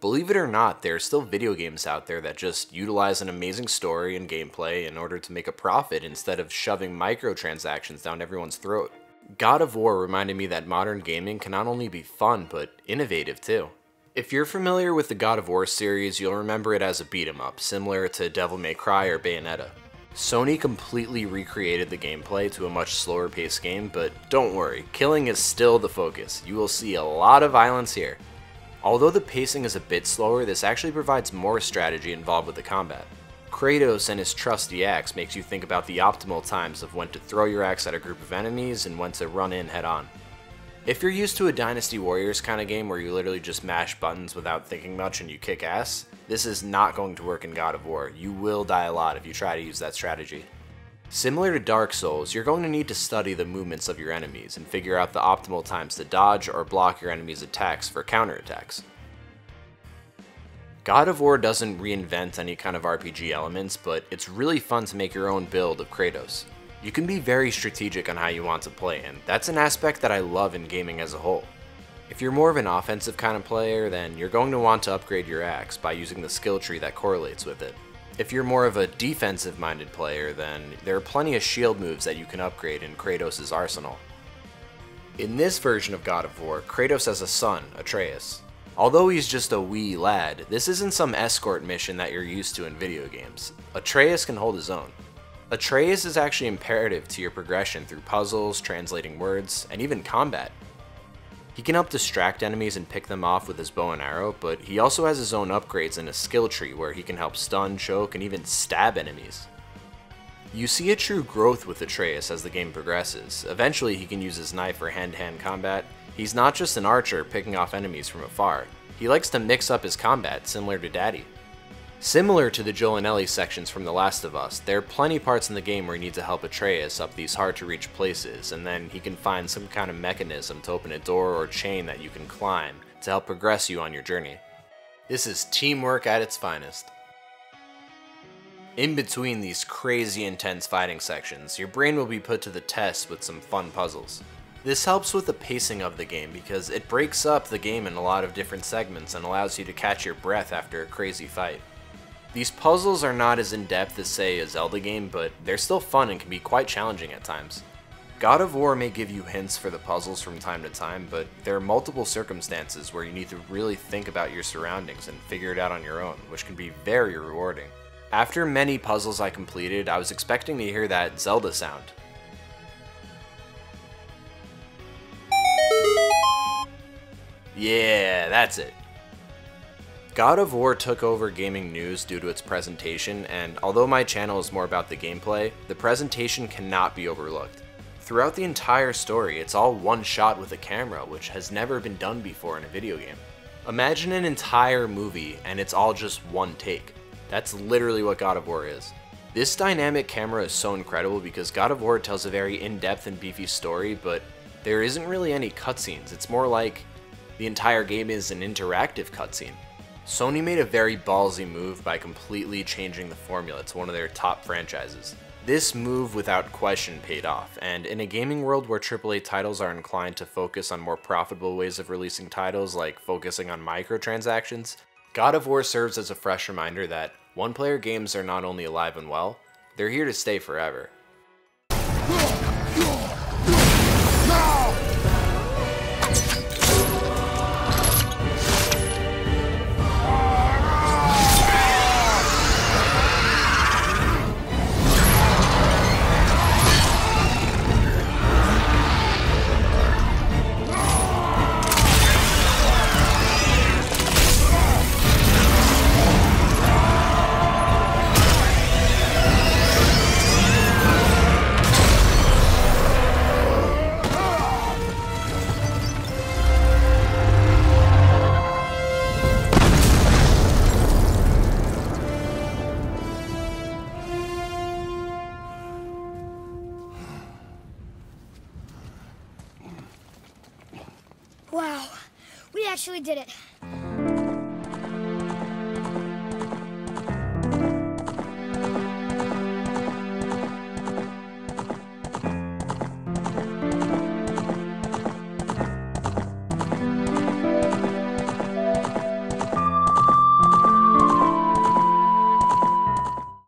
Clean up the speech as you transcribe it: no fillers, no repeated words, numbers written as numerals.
Believe it or not, there are still video games out there that just utilize an amazing story and gameplay in order to make a profit instead of shoving microtransactions down everyone's throat. God of War reminded me that modern gaming can not only be fun, but innovative too. If you're familiar with the God of War series, you'll remember it as a beat 'em up, similar to Devil May Cry or Bayonetta. Sony completely recreated the gameplay to a much slower paced game, but don't worry, killing is still the focus. You will see a lot of violence here. Although the pacing is a bit slower, this actually provides more strategy involved with the combat. Kratos and his trusty axe makes you think about the optimal times of when to throw your axe at a group of enemies and when to run in head on. If you're used to a Dynasty Warriors kind of game where you literally just mash buttons without thinking much and you kick ass, this is not going to work in God of War. You will die a lot if you try to use that strategy. Similar to Dark Souls, you're going to need to study the movements of your enemies and figure out the optimal times to dodge or block your enemy's attacks for counterattacks. God of War doesn't reinvent any kind of RPG elements, but it's really fun to make your own build of Kratos. You can be very strategic on how you want to play, and that's an aspect that I love in gaming as a whole. If you're more of an offensive kind of player, then you're going to want to upgrade your axe by using the skill tree that correlates with it. If you're more of a defensive-minded player, then there are plenty of shield moves that you can upgrade in Kratos' arsenal. In this version of God of War, Kratos has a son, Atreus. Although he's just a wee lad, this isn't some escort mission that you're used to in video games. Atreus can hold his own. Atreus is actually imperative to your progression through puzzles, translating words, and even combat. He can help distract enemies and pick them off with his bow and arrow, but he also has his own upgrades in a skill tree where he can help stun, choke, and even stab enemies. You see a true growth with Atreus as the game progresses. Eventually he can use his knife for hand-to-hand combat. He's not just an archer picking off enemies from afar. He likes to mix up his combat, similar to Daddy. Similar to the Joel and Ellie sections from The Last of Us, there are plenty parts in the game where you need to help Atreus up these hard-to-reach places, and then he can find some kind of mechanism to open a door or chain that you can climb to help progress you on your journey. This is teamwork at its finest. In between these crazy intense fighting sections, your brain will be put to the test with some fun puzzles. This helps with the pacing of the game because it breaks up the game in a lot of different segments and allows you to catch your breath after a crazy fight. These puzzles are not as in-depth as, say, a Zelda game, but they're still fun and can be quite challenging at times. God of War may give you hints for the puzzles from time to time, but there are multiple circumstances where you need to really think about your surroundings and figure it out on your own, which can be very rewarding. After many puzzles I completed, I was expecting to hear that Zelda sound. Yeah, that's it. God of War took over gaming news due to its presentation, and although my channel is more about the gameplay, the presentation cannot be overlooked. Throughout the entire story, it's all one shot with a camera, which has never been done before in a video game. Imagine an entire movie and it's all just one take. That's literally what God of War is. This dynamic camera is so incredible because God of War tells a very in-depth and beefy story, but there isn't really any cutscenes. It's more like the entire game is an interactive cutscene. Sony made a very ballsy move by completely changing the formula to one of their top franchises. This move without question paid off, and in a gaming world where AAA titles are inclined to focus on more profitable ways of releasing titles like focusing on microtransactions, God of War serves as a fresh reminder that one-player games are not only alive and well, they're here to stay forever. Wow, we actually did it.